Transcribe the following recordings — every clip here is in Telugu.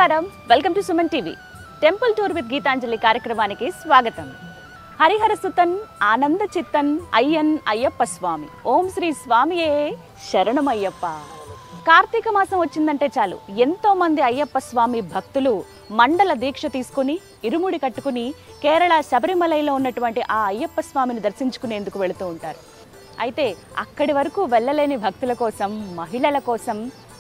నమస్కారం, welcome to Suman TV. Temple tour with Geetanjali కార్యక్రమానికి స్వాగతం. హరిహర సుతన్ ఆనంద చిత్తన్ అయ్యన్ అయ్యప్ప స్వామి. ఓం శ్రీ స్వామియే శరణమయ్యప్ప. కార్తీక మాసం వచ్చిందంటే చాలు ఎంతో మంది అయ్యప్ప స్వామి భక్తులు మండల దీక్ష తీసుకుని ఇరుముడి కట్టుకుని కేరళ శబరిమలలో ఉన్నటువంటి ఆ అయ్యప్ప స్వామిని దర్శించుకునేందుకు వెళుతూ ఉంటారు. అయితే అక్కడి వరకు వెళ్ళలేని భక్తుల కోసం, మహిళల కోసం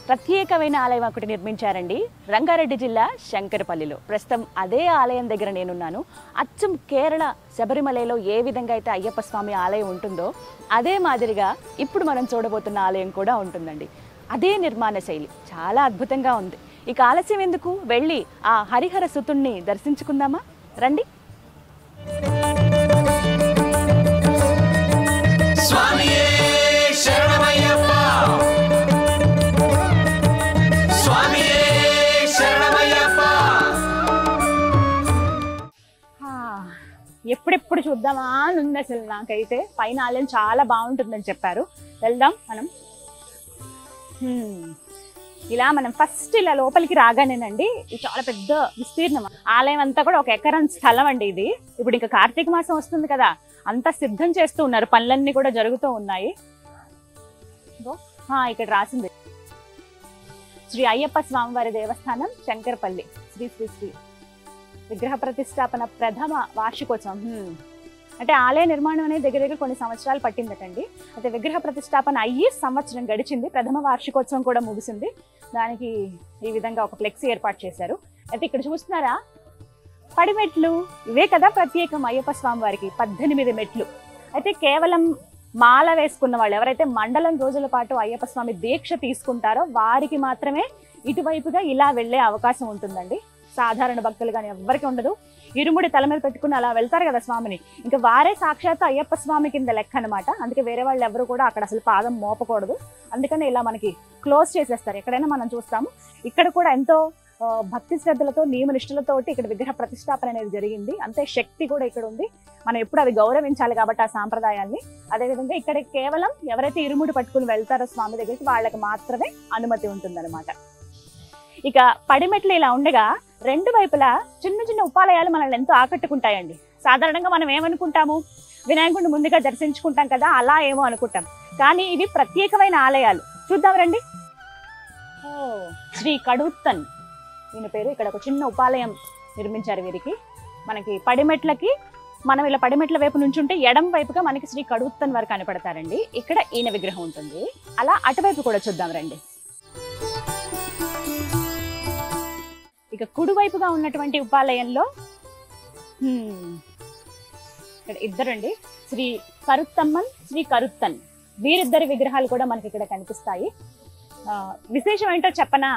ప్రత్యేకమైన ఆలయం ఒకటి నిర్మించారండి రంగారెడ్డి జిల్లా శంకరపల్లిలో. ప్రస్తుతం అదే ఆలయం దగ్గర నేనున్నాను. అచ్చం కేరళ శబరిమలలో ఏ విధంగా అయితే అయ్యప్ప స్వామి ఆలయం ఉంటుందో అదే మాదిరిగా ఇప్పుడు మనం చూడబోతున్న ఆలయం కూడా ఉంటుందండి. అదే నిర్మాణ శైలి చాలా అద్భుతంగా ఉంది. ఇక ఆలస్యం ఎందుకు, వెళ్ళి ఆ హరిహర సుతుణ్ణి దర్శించుకుందామా? రండి. ఎప్పుడెప్పుడు చూద్దామా అని ఉంది అసలు నాకైతే. పైన ఆలయం చాలా బాగుంటుందని చెప్పారు. వెళ్దాం మనం. ఇలా మనం ఫస్ట్ ఇలా లోపలికి రాగానేనండి, ఇది చాలా పెద్ద విస్తీర్ణం. ఆలయం అంతా కూడా 1 ఎకరం స్థలం అండి ఇది. ఇప్పుడు ఇంకా కార్తీక మాసం వస్తుంది కదా, అంతా సిద్ధం చేస్తూ ఉన్నారు, పనులన్నీ కూడా జరుగుతూ ఉన్నాయి. ఇక్కడ రాసింది శ్రీ అయ్యప్ప స్వామివారి దేవస్థానం శంకరపల్లి శ్రీ శ్రీ శ్రీ విగ్రహ ప్రతిష్టాపన ప్రథమ వార్షికోత్సవం. అంటే ఆలయ నిర్మాణం అనేది దగ్గర కొన్ని సంవత్సరాలు పట్టిందటండి. అయితే విగ్రహ ప్రతిష్టాపన అయ్యి సంవత్సరం గడిచింది, ప్రథమ వార్షికోత్సవం కూడా ముగిసింది. దానికి ఈ విధంగా ఒక ఫ్లెక్సీ ఏర్పాటు చేశారు. అయితే ఇక్కడ చూస్తున్నారా పడిమెట్లు, ఇవే కదా ప్రత్యేకం అయ్యప్ప స్వామి వారికి. 18 మెట్లు. అయితే కేవలం మాల వేసుకున్న వాళ్ళు, ఎవరైతే మండలం రోజుల పాటు అయ్యప్ప స్వామి దీక్ష తీసుకుంటారో వారికి మాత్రమే ఇటువైపుగా ఇలా వెళ్లే అవకాశం ఉంటుందండి. సాధారణ భక్తులు కానీ ఎవ్వరికి ఉండదు. ఇరుముడి తల మీద పెట్టుకుని అలా వెళ్తారు కదా స్వామిని, ఇంకా వారే సాక్షాత్ అయ్యప్ప స్వామి కింద లెక్క అనమాట. అందుకే వేరే వాళ్ళు ఎవరు కూడా అక్కడ అసలు పాదం మోపకూడదు. అందుకని ఇలా మనకి క్లోజ్ చేసేస్తారు. ఎక్కడైనా మనం చూస్తాము. ఇక్కడ కూడా ఎంతో భక్తి శ్రద్ధలతో, నియమ నిష్ఠలతోటి ఇక్కడ విగ్రహ ప్రతిష్టాపన అనేది జరిగింది. అంతే శక్తి కూడా ఇక్కడ ఉంది. మనం ఎప్పుడు అది గౌరవించాలి కాబట్టి ఆ సాంప్రదాయాన్ని. అదేవిధంగా ఇక్కడ కేవలం ఎవరైతే ఇరుముడి పట్టుకుని వెళ్తారో స్వామి దగ్గరికి వాళ్ళకి మాత్రమే అనుమతి ఉంటుందన్నమాట. ఇక పడిమెట్లు ఇలా ఉండగా రెండు వైపులా చిన్న చిన్న ఉపాలయాలు మనల్ని ఎంతో ఆకట్టుకుంటాయండి. సాధారణంగా మనం ఏమనుకుంటాము, వినాయకుడిని ముందుగా దర్శించుకుంటాం కదా, అలా ఏమో అనుకుంటాం. కానీ ఇవి ప్రత్యేకమైన ఆలయాలు. చూద్దాం రండి. శ్రీ కడుత్తన్ ఈయన పేరు. ఇక్కడ ఒక చిన్న ఉపాలయం నిర్మించారు వీరికి. మనకి పడిమెట్లకి, మనం ఇలా పడిమెట్ల వైపు నుంచి ఉంటే ఎడం వైపుగా మనకి శ్రీ కడుత్తన్ వారు కనపడతారండి. ఇక్కడ ఈయన విగ్రహం ఉంటుంది. అలా అటువైపు కూడా చూద్దాం రండి. ఇక కుడివైపుగా ఉన్నటువంటి ఉపాలయంలో ఇక్కడ ఇద్దరండి, శ్రీ కరుత్తమ్మన్, శ్రీ కరుత్తన్, వీరిద్దరి విగ్రహాలు కూడా మనకి ఇక్కడ కనిపిస్తాయి. విశేషం ఏంటో చెప్పనా,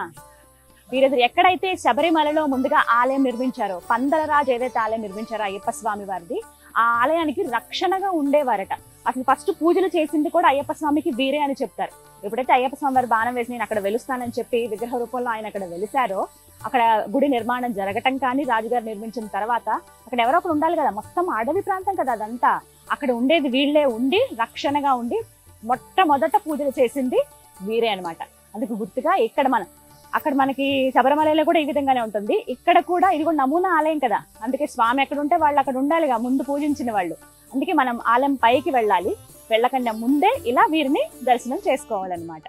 వీరిద్దరు ఎక్కడైతే శబరిమలలో ముందుగా ఆలయం నిర్మించారో, పందలరాజు ఏదైతే ఆలయం నిర్మించారో అయ్యప్ప స్వామి వారిది, ఆ ఆలయానికి రక్షణగా ఉండేవారట. అసలు ఫస్ట్ పూజలు చేసింది కూడా అయ్యప్ప స్వామికి వీరే అని చెప్తారు. ఎప్పుడైతే అయ్యప్ప స్వామి వారు బాణం వేసి నేను అక్కడ వెలుస్తానని చెప్పి విగ్రహ రూపంలో ఆయన అక్కడ వెలిసారో, అక్కడ గుడి నిర్మాణం జరగటం కానీ, రాజుగారు నిర్మించిన తర్వాత అక్కడ ఎవరో ఒకరు ఉండాలి కదా, మొత్తం అడవి ప్రాంతం కదా అదంతా. అక్కడ ఉండేది వీళ్ళే ఉండి రక్షణగా ఉండి మొట్టమొదట పూజలు చేసింది వీరే అనమాట. అందుకు గుర్తుగా ఇక్కడ అక్కడ మనకి శబరిమలలో కూడా ఈ విధంగానే ఉంటుంది. ఇక్కడ కూడా ఇది కూడా నమూనా ఆలయం కదా, అందుకే స్వామి ఎక్కడ ఉంటే వాళ్ళు అక్కడ ఉండాలిగా, ముందు పూజించిన వాళ్ళు. అందుకే మనం ఆలయం పైకి వెళ్ళాలి, వెళ్ళకుండా ముందే ఇలా వీరిని దర్శనం చేసుకోవాలన్నమాట.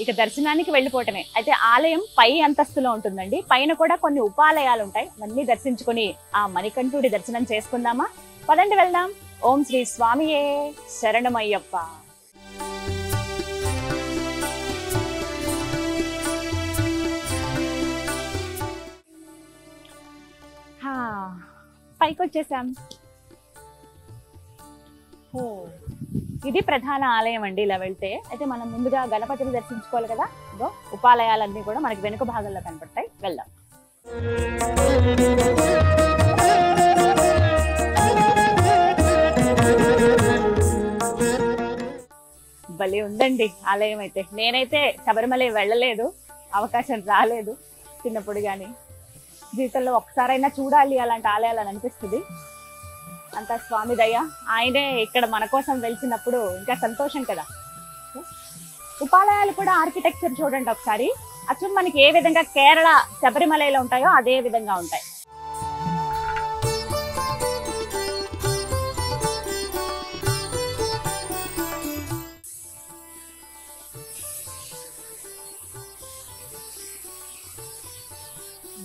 ఇక దర్శనానికి వెళ్ళిపోవటమే. అయితే ఆలయం పై అంతస్తులో ఉంటుందండి. పైన కూడా కొన్ని ఉపాలయాలు ఉంటాయి. అవన్నీ దర్శించుకుని ఆ మణికంఠుడి దర్శనం చేసుకుందామా? పదండి వెళ్దాం. ఓం శ్రీ స్వామియే శరణమయ్యప్ప. పైకి వచ్చేసాం. ఇది ప్రధాన ఆలయం అండి. ఇలా వెళ్తే అయితే మనం ముందుగా గణపతిని దర్శించుకోవాలి కదా. ఉపాలయాలన్నీ కూడా మనకి వెనుక భాగంలో కనపడతాయి. వెళ్దాం. భలే ఉందండి ఆలయం అయితే. నేనైతే శబరిమల వెళ్ళలేదు, అవకాశం రాలేదు చిన్నప్పుడు. కానీ జీవితంలో ఒక్కసారైనా చూడాలి అలాంటి ఆలయాలు అని అనిపిస్తుంది. అంతా స్వామి దయ. ఆయనే ఇక్కడ మన కోసం వెలిసినప్పుడు ఇంకా సంతోషం కదా. ఉపాలయాలు కూడా ఆర్కిటెక్చర్ చూడండి ఒకసారి, అచ్చం మనకి ఏ విధంగా కేరళ శబరిమలలో ఉంటాయో అదే విధంగా ఉంటాయి.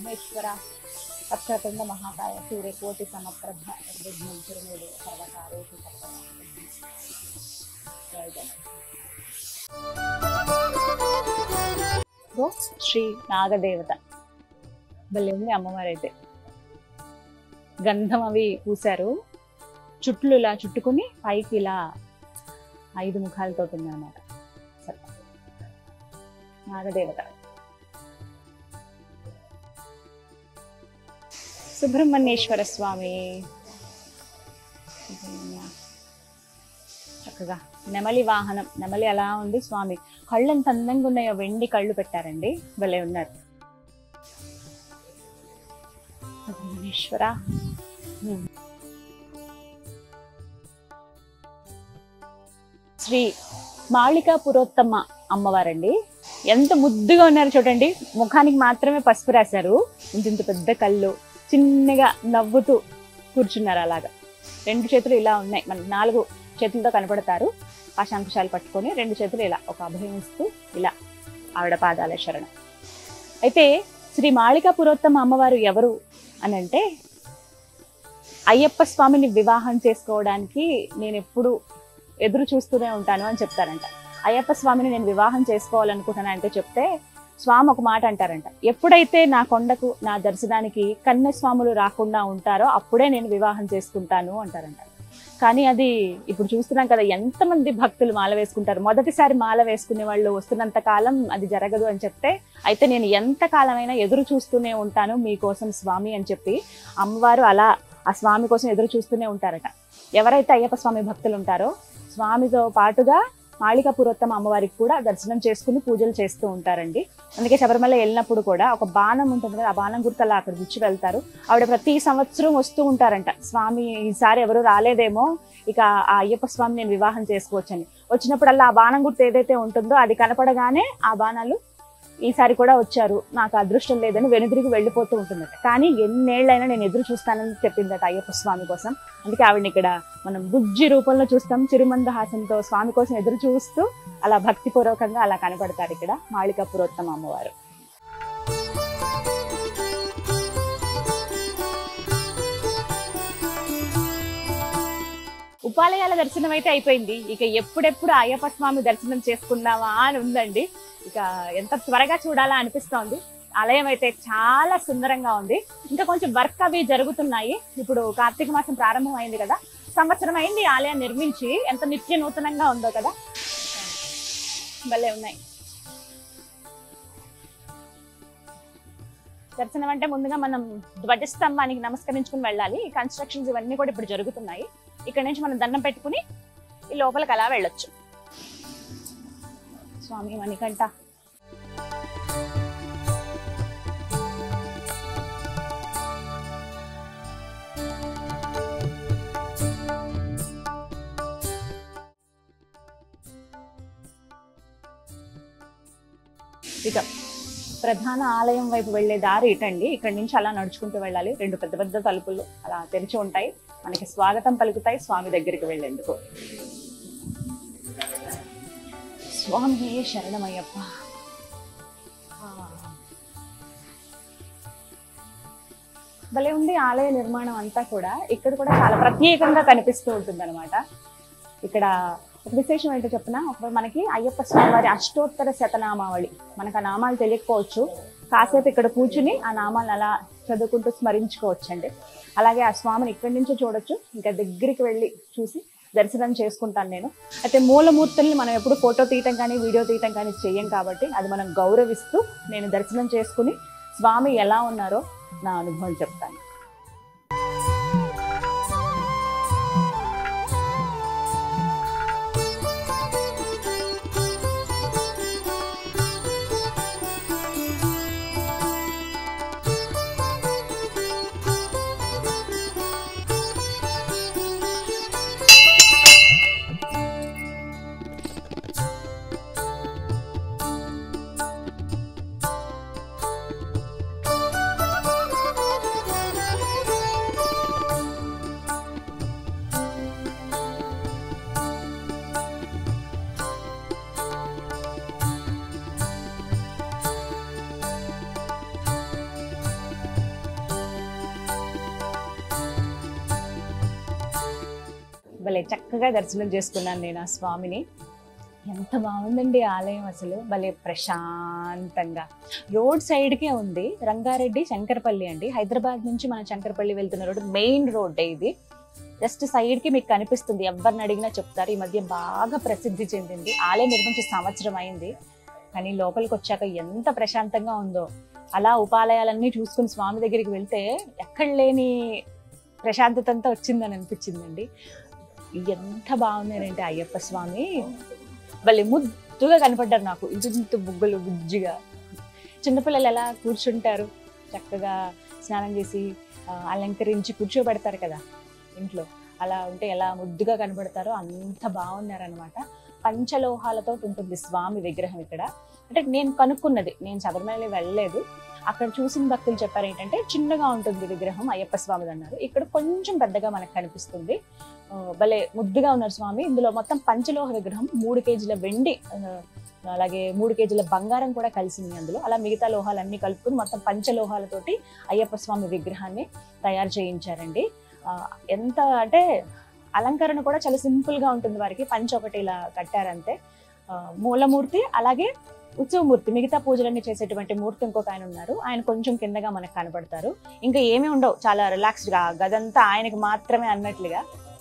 మహేశ్వర అక్షరపిండ మహాకాయ సూర్యకోటి సమప్రభ నిర్విఘ్నం సర్వకార్యేషు శ్రీ నాగదేవత భలే ఉంది అమ్మవారు. అయితే గంధం అవి పూసారు, చుట్లు ఇలా చుట్టుకుని పైకి ఇలా 5 ముఖాలతో ఉంది అన్నమాట. నాగదేవత. సుబ్రహ్మణ్యేశ్వర స్వామి చక్కగా నెమలి వాహనం, నెమలి అలా ఉంది. స్వామి కళ్ళు ఎంత అందంగా ఉన్నాయో, వెండి కళ్ళు పెట్టారండి, భలే ఉన్నారు. సుబ్రహ్మణ్యేశ్వర. శ్రీ మాళికా పురోత్తమ అమ్మవారండి. ఎంత ముద్దుగా ఉన్నారు చూడండి. ముఖానికి మాత్రమే పసుపు రాశారు, ఇంత పెద్ద కళ్ళు, చిన్నగా నవ్వుతూ కూర్చున్నారు. అలాగా 2 చేతులు ఇలా ఉన్నాయి, మన 4 చేతులతో కనపడతారు. పాశాంకుశాలు పట్టుకొని 2 చేతులు ఇలా ఒక అభయం ఇస్తూ ఇలా ఆవిడ పాదాల శరణం. అయితే శ్రీ మాళికా పురోత్తమ అమ్మవారు ఎవరు అని అంటే, అయ్యప్ప స్వామిని వివాహం చేసుకోవడానికి నేను ఎప్పుడు ఎదురు చూస్తూనే ఉంటాను అని చెప్తారంట. అయ్యప్ప స్వామిని నేను వివాహం చేసుకోవాలనుకుంటున్నాను అంటే చెప్తే స్వామి ఒక మాట అంటారంట, ఎప్పుడైతే నా కొండకు నా దర్శనానికి కన్యస్వాములు రాకుండా ఉంటారో అప్పుడే నేను వివాహం చేసుకుంటాను అంటారంట. కానీ అది ఇప్పుడు చూస్తున్నాం కదా, ఎంతమంది భక్తులు మాల వేసుకుంటారు. మొదటిసారి మాల వేసుకునే వాళ్ళు వస్తున్నంత కాలం అది జరగదు అని చెప్తే, అయితే నేను ఎంత కాలమైనా ఎదురు చూస్తూనే ఉంటాను మీకోసం స్వామి అని చెప్పి అమ్మవారు అలా ఆ స్వామి కోసం ఎదురు చూస్తూనే ఉంటారట. ఎవరైతే అయ్యప్ప స్వామి భక్తులు ఉంటారో స్వామితో పాటుగా మాళికా పురోత్తమ అమ్మవారికి కూడా దర్శనం చేసుకుని పూజలు చేస్తూ ఉంటారండి. అందుకే శబరిమల వెళ్ళినప్పుడు కూడా ఒక బాణం ఉంటుంది కదా, ఆ బాణం గుర్తలా అక్కడ గుచ్చి వెళ్తారు. ఆవిడ ప్రతి సంవత్సరం వస్తూ ఉంటారంట. స్వామి ఈసారి ఎవరు రాలేదేమో, ఇక ఆ అయ్యప్ప స్వామి నేను వివాహం చేసుకోవచ్చని. వచ్చినప్పుడల్లా ఆ బాణం గుర్తు ఏదైతే ఉంటుందో అది కనపడగానే ఆ బాణాలు ఈసారి కూడా వచ్చారు, నాకు అదృష్టం లేదని వెనుదిరిగి వెళ్ళిపోతూ ఉంటుందట. కానీ ఎన్నేళ్ళైనా నేను ఎదురు చూస్తానని చెప్పిందట అయ్యప్ప స్వామి కోసం. అందుకే ఆవిడని ఇక్కడ మనం బుజ్జి రూపంలో చూస్తాం, చిరుమందహాసంతో స్వామి కోసం ఎదురు చూస్తూ అలా భక్తిపూర్వకంగా అలా కనపడతారు ఇక్కడ మాళికా పురోత్తమ అమ్మవారు. ఉపాలయాల దర్శనం అయితే అయిపోయింది. ఇక ఎప్పుడెప్పుడు అయ్యప్ప స్వామి దర్శనం చేసుకుందామా అని ఉందండి. ఇక ఎంత త్వరగా చూడాలా అనిపిస్తోంది. ఆలయం అయితే చాలా సుందరంగా ఉంది. ఇంకా కొంచెం వర్క్ అవి జరుగుతున్నాయి. ఇప్పుడు కార్తీక మాసం ప్రారంభం అయింది కదా, సంవత్సరం అయింది ఆలయం నిర్మించి. ఎంత నిత్య నూతనంగా ఉందో కదా, భలే ఉన్నాయి. దర్శనం అంటే ముందుగా మనం ధ్వజస్తంభానికి నమస్కరించుకుని వెళ్ళాలి. ఈ కన్స్ట్రక్షన్స్ ఇవన్నీ కూడా ఇప్పుడు జరుగుతున్నాయి. ఇక్కడ నుంచి మనం దండం పెట్టుకుని ఈ లోపలికి అలా వెళ్ళొచ్చు. స్వామి మణికంఠ. ఇక ప్రధాన ఆలయం వైపు వెళ్లే దారి ఇటండి. ఇక్కడి నుంచి అలా నడుచుకుంటూ వెళ్ళాలి. 2 పెద్ద పెద్ద తలుపులు అలా తెరిచి ఉంటాయి, మనకి స్వాగతం పలుకుతాయి స్వామి దగ్గరికి వెళ్ళేందుకు. స్వామి శరణమయ్యప్ప. భలే ఉంది ఆలయ నిర్మాణం అంతా కూడా. ఇక్కడ కూడా చాలా ప్రత్యేకంగా కనిపిస్తూ ఉంటుంది అనమాట. ఇక్కడ ఒక విశేషం ఏంటో చెప్పిన, మనకి అయ్యప్ప స్వామి వారి అష్టోత్తర శతనామావళి, మనకు ఆ నామాలు తెలియకపోవచ్చు, కాసేపు ఇక్కడ కూర్చుని ఆ నామాలను అలా చదువుకుంటూ స్మరించుకోవచ్చు అండి. అలాగే ఆ స్వామిని ఇక్కడి నుంచే చూడొచ్చు. ఇంకా దగ్గరికి వెళ్ళి చూసి దర్శనం చేసుకుంటాను నేను. అయితే మూలమూర్తుల్ని మనం ఎప్పుడు ఫోటో తీయటం కానీ వీడియో తీయటం కానీ చెయ్యం కాబట్టి అది మనం గౌరవిస్తూ నేను దర్శనం చేసుకుని స్వామి ఎలా ఉన్నారో నా అనుభవం చెప్తాను. భలే చక్కగా దర్శనం చేసుకున్నాను నేను ఆ స్వామిని. ఎంత బాగుందండి ఆలయం, అసలు భలే ప్రశాంతంగా. రోడ్ సైడ్కే ఉంది, రంగారెడ్డి శంకరపల్లి అండి. హైదరాబాద్ నుంచి మనం శంకరపల్లి వెళ్తున్న రోడ్, మెయిన్ రోడ్ ఇది. జస్ట్ సైడ్కి మీకు కనిపిస్తుంది, ఎవరిని అడిగినా చెప్తారు. ఈ మధ్య బాగా ప్రసిద్ధి చెందింది. ఆలయం నిర్మించి సంవత్సరం అయింది, కానీ లోపలికి వచ్చాక ఎంత ప్రశాంతంగా ఉందో. అలా ఉపాలయాలన్నీ చూసుకుని స్వామి దగ్గరికి వెళ్తే ఎక్కడ లేని ప్రశాంతత అంతా వచ్చిందని అనిపించిందండి. ఎంత బాగున్నారంటే అయ్యప్ప స్వామి, భలే ముద్దుగా కనపడ్డారు నాకు. ఇంత బుగ్గలు బుజ్జిగా, చిన్నపిల్లలు ఎలా కూర్చుంటారు చక్కగా స్నానం చేసి అలంకరించి కూర్చోబెడతారు కదా ఇంట్లో, అలా ఉంటే ఎలా ముద్దుగా కనబడతారో అంత బాగున్నారనమాట. పంచలోహాలతో ఉంటుంది స్వామి విగ్రహం ఇక్కడ. అంటే నేను కనుక్కున్నది, నేను శబరిమల వెళ్ళలేదు, అక్కడ చూసిన భక్తులు చెప్పారు ఏంటంటే చిన్నగా ఉంటుంది విగ్రహం అయ్యప్ప స్వామిది అన్నారు. ఇక్కడ కొంచెం పెద్దగా మనకు కనిపిస్తుంది. భలే ముద్దుగా ఉన్నారు స్వామి. ఇందులో మొత్తం పంచలోహ విగ్రహం, 3 కేజీల వెండి, అలాగే 3 కేజీల బంగారం కూడా కలిసింది అందులో. అలా మిగతా లోహాలన్నీ కలుపుకుని మొత్తం పంచలోహాలతోటి అయ్యప్ప స్వామి విగ్రహాన్ని తయారు చేయించారండి. ఎంత అంటే అలంకరణ కూడా చాలా సింపుల్ గా ఉంటుంది వారికి. పంచ ఒకటి ఇలా కట్టారంతే. మూలమూర్తి, అలాగే ఉత్సవమూర్తి, మిగతా పూజలన్నీ చేసేటువంటి మూర్తి ఇంకొక ఆయన ఉన్నారు. ఆయన కొంచెం కిందగా మనకు కనబడతారు. ఇంకా ఏమీ ఉండవు, చాలా రిలాక్స్డ్ గా గదంతా ఆయనకి మాత్రమే అన్నట్లుగా.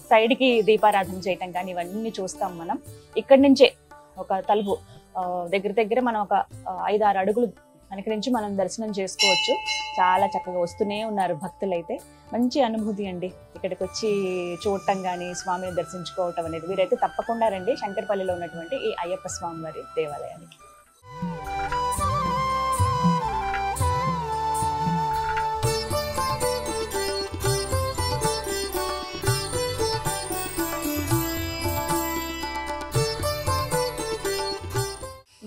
సైడ్ కి దీపారాధన చేయటం కానీ ఇవన్నీ చూస్తాం మనం. ఇక్కడి నుంచే ఒక తలుపు దగ్గర మనం ఒక 5-6 అడుగులు వెనక నుంచి మనం దర్శనం చేసుకోవచ్చు. చాలా చక్కగా వస్తూనే ఉన్నారు భక్తులైతే. మంచి అనుభూతి అండి ఇక్కడికి వచ్చి చూడటం కానీ స్వామిని దర్శించుకోవటం అనేది. వీరైతే తప్పకుండా రండి శంకరపల్లిలో ఉన్నటువంటి ఈ అయ్యప్ప స్వామి వారి దేవాలయానికి.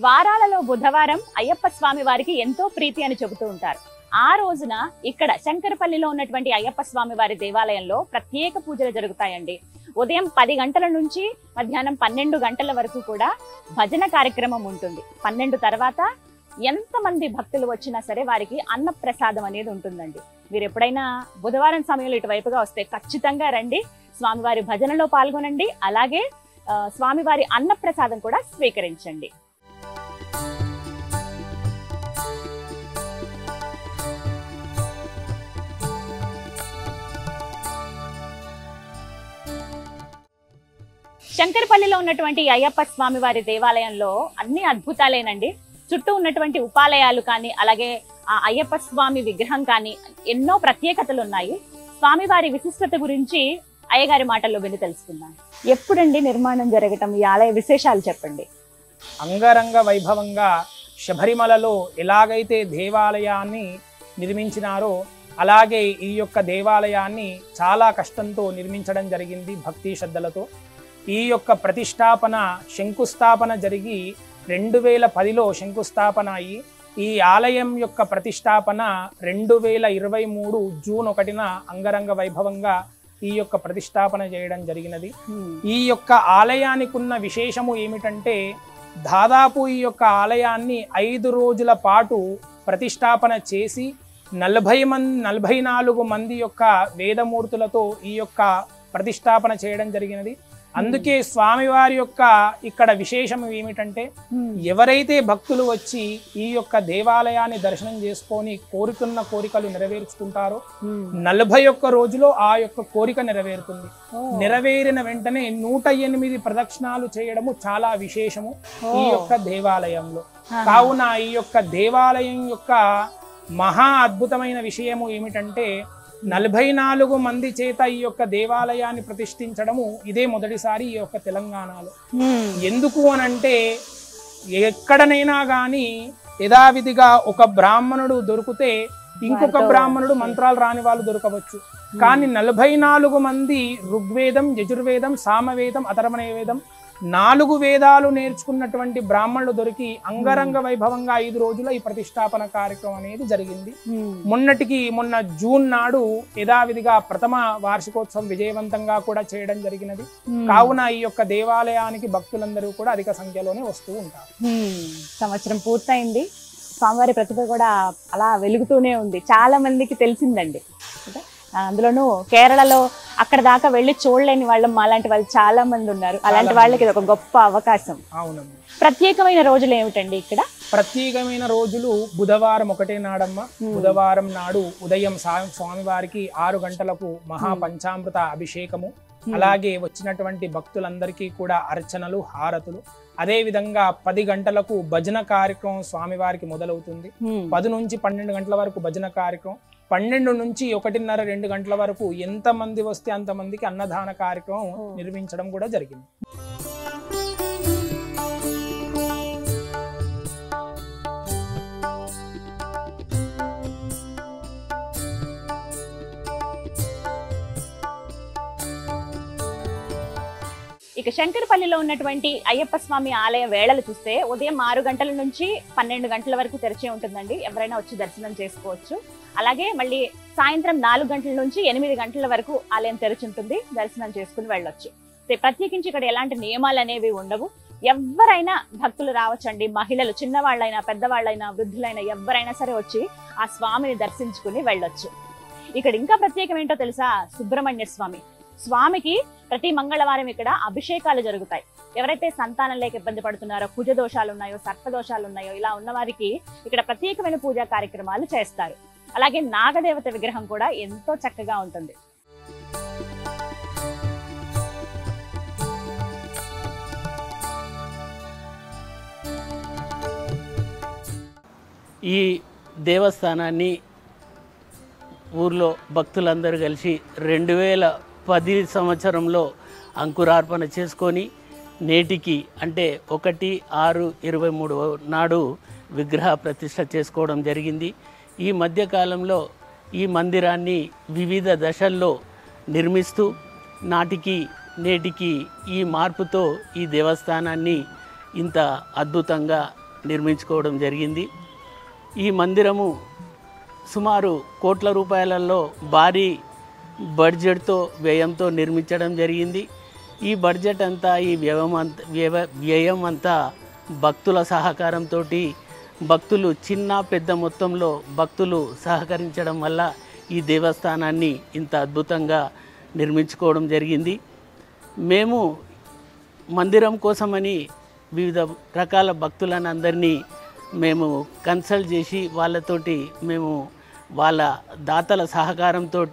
వారాలలో బుధవారం అయ్యప్ప స్వామి వారికి ఎంతో ప్రీతి అని చెబుతూ ఉంటారు. ఆ రోజున ఇక్కడ శంకరపల్లిలో ఉన్నటువంటి అయ్యప్ప స్వామి వారి దేవాలయంలో ప్రత్యేక పూజలు జరుగుతాయండి. ఉదయం 10 గంటల నుంచి మధ్యాహ్నం 12 గంటల వరకు కూడా భజన కార్యక్రమం ఉంటుంది. 12 తర్వాత ఎంతమంది భక్తులు వచ్చినా సరే వారికి అన్న ప్రసాదం అనేది ఉంటుందండి. మీరు ఎప్పుడైనా బుధవారం సమయంలో ఇటువైపుగా వస్తే ఖచ్చితంగా రండి, స్వామివారి భజనలో పాల్గొనండి, అలాగే స్వామివారి అన్న ప్రసాదం కూడా స్వీకరించండి. శంకరపల్లిలో ఉన్నటువంటి అయ్యప్ప స్వామి వారి దేవాలయంలో అన్ని అద్భుతాలేనండి. చుట్టూ ఉన్నటువంటి ఉపాలయాలు కానీ, అలాగే ఆ అయ్యప్ప స్వామి విగ్రహం కానీ ఎన్నో ప్రత్యేకతలు ఉన్నాయి. స్వామివారి విశిష్టత గురించి అయ్యగారి మాటల్లో విని తెలుసుకుందాం. ఎప్పుడండి నిర్మాణం జరగటం, ఈ ఆలయ విశేషాలు చెప్పండి. అంగరంగ వైభవంగా శబరిమలలో ఎలాగైతే దేవాలయాన్ని నిర్మించినారో అలాగే ఈ యొక్క దేవాలయాన్ని చాలా కష్టంతో నిర్మించడం జరిగింది, భక్తి శ్రద్ధలతో. ఈ యొక్క ప్రతిష్టాపన శంకుస్థాపన జరిగి 2010లో శంకుస్థాపన అయ్యి ఈ ఆలయం యొక్క ప్రతిష్టాపన 2023 జూన్ 1న అంగరంగ వైభవంగా ఈ యొక్క ప్రతిష్టాపన చేయడం జరిగినది. ఈ యొక్క ఆలయానికి ఉన్న విశేషము ఏమిటంటే దాదాపు ఈ యొక్క ఆలయాన్ని 5 రోజుల పాటు ప్రతిష్టాపన చేసి 44 మంది యొక్క వేదమూర్తులతో ఈ యొక్క ప్రతిష్టాపన చేయడం జరిగినది. అందుకే స్వామివారి యొక్క ఇక్కడ విశేషం ఏమిటంటే ఎవరైతే భక్తులు వచ్చి ఈ యొక్క దేవాలయాన్ని దర్శనం చేసుకొని కోరుకున్న కోరికలు నెరవేర్చుకుంటారో 41 రోజులో ఆ యొక్క కోరిక నెరవేరుతుంది. నెరవేరిన వెంటనే 108 ప్రదక్షిణాలు చేయడము చాలా విశేషము ఈ యొక్క దేవాలయంలో. కావున ఈ యొక్క దేవాలయం యొక్క మహా అద్భుతమైన విషయము ఏమిటంటే 44 మంది చేత ఈ యొక్క దేవాలయాన్ని ప్రతిష్ఠించడము ఇదే మొదటిసారి ఈ యొక్క తెలంగాణలో. ఎందుకు అనంటే ఎక్కడనైనా కానీ యథావిధిగా ఒక బ్రాహ్మణుడు దొరికితే ఇంకొక బ్రాహ్మణుడు మంత్రాలు రాని వాళ్ళు దొరకవచ్చు. కానీ 44 మంది ఋగ్వేదం, యజుర్వేదం, సామవేదం, అథర్వణ వేదం 4 వేదాలు నేర్చుకున్నటువంటి బ్రాహ్మణులు దొరికి అంగరంగ వైభవంగా 5 రోజుల ఈ ప్రతిష్టాపన కార్యక్రమం అనేది జరిగింది. మొన్న జూన్ నాడు యథావిధిగా ప్రథమ వార్షికోత్సవం విజయవంతంగా కూడా చేయడం జరిగినది. కావున ఈ యొక్క దేవాలయానికి భక్తులందరూ కూడా అధిక సంఖ్యలోనే వస్తూ ఉంటారు. సంవత్సరం పూర్తయింది, స్వామివారి ప్రతిభ కూడా అలా వెలుగుతూనే ఉంది, చాలా మందికి తెలిసిందండి. అందులోనూ కేరళలో అక్కడ దాకా వెళ్ళి చూడలేని వాళ్ళు మాలాంటి వాళ్ళు చాలా మంది ఉన్నారు. అలాంటి వాళ్ళకి ఇది ఒక గొప్ప అవకాశం. అవునమ్మా. ప్రత్యేకమైన రోజులు ఏమిటండి ఇక్కడ? ప్రత్యేకమైన రోజులు బుధవారం ఒకటే నాడమ్మ. బుధవారం నాడు ఉదయం స్వామివారికి 6 గంటలకు మహాపంచామృత అభిషేకము, అలాగే వచ్చినటువంటి భక్తులందరికీ కూడా అర్చనలు, హారతులు. అదే విధంగా 10 గంటలకు భజన కార్యక్రమం స్వామివారికి మొదలవుతుంది. 10 నుంచి 12 గంటల వరకు భజన కార్యక్రమం. 12 నుంచి 1:30, 2 గంటల వరకు ఎంత మంది వస్తే అంతమందికి అన్నదాన కార్యక్రమం నిర్మించడం కూడా జరిగింది. ఇక శంకరపల్లిలో ఉన్నటువంటి అయ్యప్ప స్వామి ఆలయ వేళలు చూస్తే ఉదయం 6 గంటల నుంచి 12 గంటల వరకు తెరిచే ఉంటుందండి. ఎవరైనా వచ్చి దర్శనం చేసుకోవచ్చు. అలాగే మళ్ళీ సాయంత్రం 4 గంటల నుంచి 8 గంటల వరకు ఆలయం తెరిచి ఉంటుంది. దర్శనం చేసుకుని వెళ్ళొచ్చు. ప్రత్యేకించి ఇక్కడ ఎలాంటి నియమాలు అనేవి ఉండవు. ఎవరైనా భక్తులు రావచ్చండి. మహిళలు, చిన్నవాళ్ళైనా, పెద్దవాళ్ళైనా, వృద్ధులైనా ఎవరైనా సరే వచ్చి ఆ స్వామిని దర్శించుకుని వెళ్ళొచ్చు. ఇక్కడ ఇంకా ప్రత్యేకం ఏంటో తెలుసా? సుబ్రహ్మణ్య స్వామి. స్వామికి ప్రతి మంగళవారం ఇక్కడ అభిషేకాలు జరుగుతాయి. ఎవరైతే సంతానం లేక ఇబ్బంది పడుతున్నారో, కుజ దోషాలు ఉన్నాయో, సర్పదోషాలు ఉన్నాయో, ఇలా ఉన్న వారికి ఇక్కడ ప్రత్యేకమైన పూజా కార్యక్రమాలు చేస్తారు. అలాగే నాగదేవత విగ్రహం కూడా ఎంతో చక్కగా ఉంటుంది. ఈ దేవస్థానాన్ని ఊర్లో భక్తులందరూ కలిసి 2010 సంవత్సరంలో అంకురార్పణ చేసుకొని నేటికి అంటే 1/6/23 నాడు విగ్రహ ప్రతిష్ఠ చేసుకోవడం జరిగింది. ఈ మధ్యకాలంలో ఈ మందిరాన్ని వివిధ దశల్లో నిర్మిస్తూ నాటికి నేటికి ఈ మార్పుతో ఈ దేవస్థానాన్ని ఇంత అద్భుతంగా నిర్మించుకోవడం జరిగింది. ఈ మందిరము సుమారు కోట్ల రూపాయలలో భారీ బడ్జెట్తో వ్యయంతో నిర్మించడం జరిగింది. ఈ బడ్జెట్ అంతా, ఈ వ్యయం అంతా భక్తుల సహకారంతో, భక్తులు చిన్న పెద్ద మొత్తంలో భక్తులు సహకరించడం వల్ల ఈ దేవస్థానాన్ని ఇంత అద్భుతంగా నిర్మించుకోవడం జరిగింది. మేము మందిరం కోసమని వివిధ రకాల భక్తులను అందరినీ మేము కన్సల్ట్ చేసి వాళ్ళతోటి మేము వాళ్ళ దాతల సహకారంతో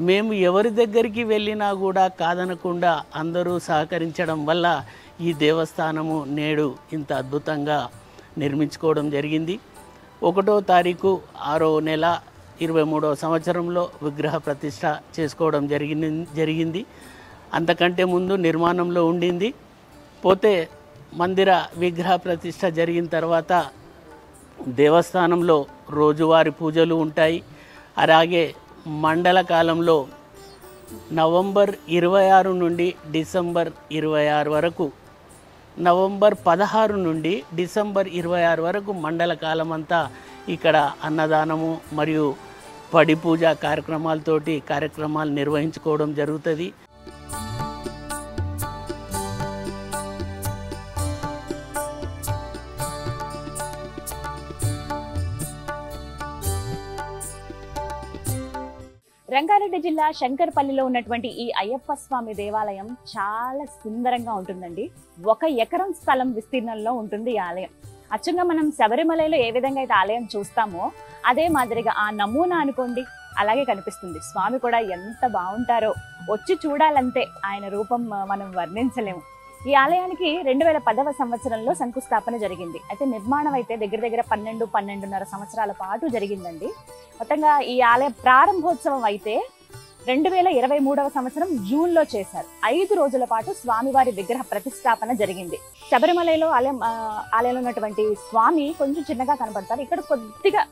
మేము ఎవరి దగ్గరికి వెళ్ళినా కూడా కాదనకుండా అందరూ సహకరించడం వల్ల ఈ దేవస్థానము నేడు ఇంత అద్భుతంగా నిర్మించుకోవడం జరిగింది. 1వ తారీఖు 6వ నెల 23వ సంవత్సరంలో విగ్రహ ప్రతిష్ఠ చేసుకోవడం జరిగింది. అంతకంటే ముందు నిర్మాణంలో ఉండింది. పోతే మందిర విగ్రహ ప్రతిష్ఠ జరిగిన తర్వాత దేవస్థానంలో రోజువారీ పూజలు ఉంటాయి. అలాగే మండల కాలంలో నవంబర్ 26 నుండి డిసెంబర్ 26 వరకు, నవంబర్ 16 నుండి డిసెంబర్ 26 వరకు మండల కాలం అంతా ఇక్కడ అన్నదానము మరియు పడి పూజ కార్యక్రమాలు నిర్వహించుకోవడం జరుగుతుంది. రంగారెడ్డి జిల్లా శంకరపల్లిలో ఉన్నటువంటి ఈ అయ్యప్ప స్వామి దేవాలయం చాలా సుందరంగా ఉంటుందండి. 1 ఎకరం స్థలం విస్తీర్ణంలో ఉంటుంది ఈ ఆలయం. అచ్చంగా మనం శబరిమలలో ఏ విధంగా అయితే ఆలయం చూస్తామో అదే మాదిరిగా ఆ నమూనా అనుకోండి అలాగే కనిపిస్తుంది. స్వామి కూడా ఎంత బాగుంటారో, వచ్చి చూడాలంటే ఆయన రూపం మనం వర్ణించలేము. ఈ ఆలయానికి 2010వ సంవత్సరంలో శంకుస్థాపన జరిగింది. అయితే నిర్మాణం అయితే దగ్గర 12-12.5 సంవత్సరాల పాటు జరిగిందండి. మొత్తంగా ఈ ఆలయ ప్రారంభోత్సవం అయితే 2023వ సంవత్సరం జూన్లో చేశారు. 5 రోజుల పాటు స్వామివారి విగ్రహ ప్రతిష్టాపన జరిగింది. శబరిమలలో ఆలయంలో ఉన్నటువంటి స్వామి కొంచెం చిన్నగా కనబడతారు. ఇక్కడ కొద్దిగా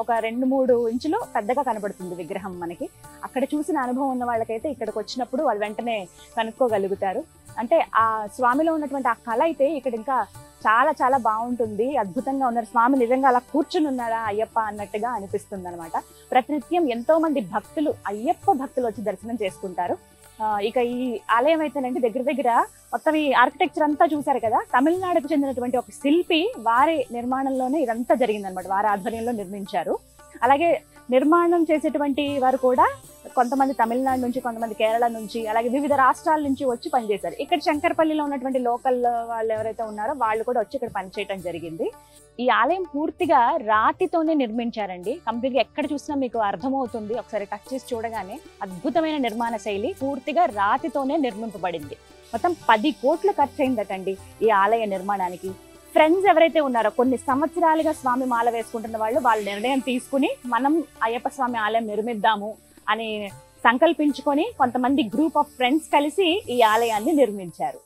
ఒక 2-3 ఇంచులు పెద్దగా కనబడుతుంది విగ్రహం మనకి. అక్కడ చూసిన అనుభవం ఉన్న వాళ్ళకైతే ఇక్కడికి వచ్చినప్పుడు వాళ్ళు వెంటనే కనుక్కోగలుగుతారు. అంటే ఆ స్వామిలో ఉన్నటువంటి ఆ కళ అయితే ఇక్కడ ఇంకా చాలా చాలా బాగుంటుంది. అద్భుతంగా ఉన్నారు స్వామి. నిజంగా అలా కూర్చుని ఉన్నారా అయ్యప్ప అన్నట్టుగా అనిపిస్తుంది అనమాట. ప్రతినిత్యం ఎంతో మంది భక్తులు, అయ్యప్ప భక్తులు వచ్చి దర్శనం చేసుకుంటారు. ఇక ఈ ఆలయం అయితేనండి దగ్గర మొత్తం ఈ ఆర్కిటెక్చర్ అంతా చూసారు కదా, తమిళనాడుకు చెందినటువంటి ఒక శిల్పి వారి నిర్మాణంలోనే ఇదంతా జరిగిందనమాట. వారి ఆధ్వర్యంలో నిర్మించారు. అలాగే నిర్మాణం చేసేటువంటి వారు కూడా కొంతమంది తమిళనాడు నుంచి, కొంతమంది కేరళ నుంచి, అలాగే వివిధ రాష్ట్రాల నుంచి వచ్చి పనిచేశారు. ఇక్కడ శంకరపల్లిలో ఉన్నటువంటి లోకల్ వాళ్ళు ఎవరైతే ఉన్నారో వాళ్ళు కూడా వచ్చి ఇక్కడ పనిచేయడం జరిగింది. ఈ ఆలయం పూర్తిగా రాతితోనే నిర్మించారండి. కంప్లీట్గా ఎక్కడ చూసినా మీకు అర్థమవుతుంది, ఒకసారి టచ్ చేసి చూడగానే అద్భుతమైన నిర్మాణ శైలి, పూర్తిగా రాతితోనే నిర్మింపబడింది. మొత్తం 10 కోట్లు ఖర్చు అయిందటండి ఈ ఆలయ నిర్మాణానికి. ఫ్రెండ్స్ ఎవరైతే ఉన్నారో కొన్ని సంవత్సరాలుగా స్వామి మాల వేసుకుంటున్న వాళ్ళు నిర్ణయం తీసుకుని మనం అయ్యప్ప స్వామి ఆలయం నిర్మిద్దాము అని సంకల్పించుకొని కొంతమంది గ్రూప్ ఆఫ్ ఫ్రెండ్స్ కలిసి ఈ ఆలయాన్ని నిర్మించారు.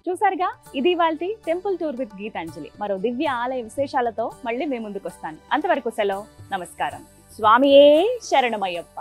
చూసారుగా, ఇది ఇవాల్టి టెంపుల్ టూర్ విత్ గీతాంజలి. మరో దివ్య ఆలయ విశేషాలతో మళ్ళీ మీ ముందుకు వస్తాను. అంతవరకు సెలవు, నమస్కారం. స్వామియే శరణమయ్యప్ప.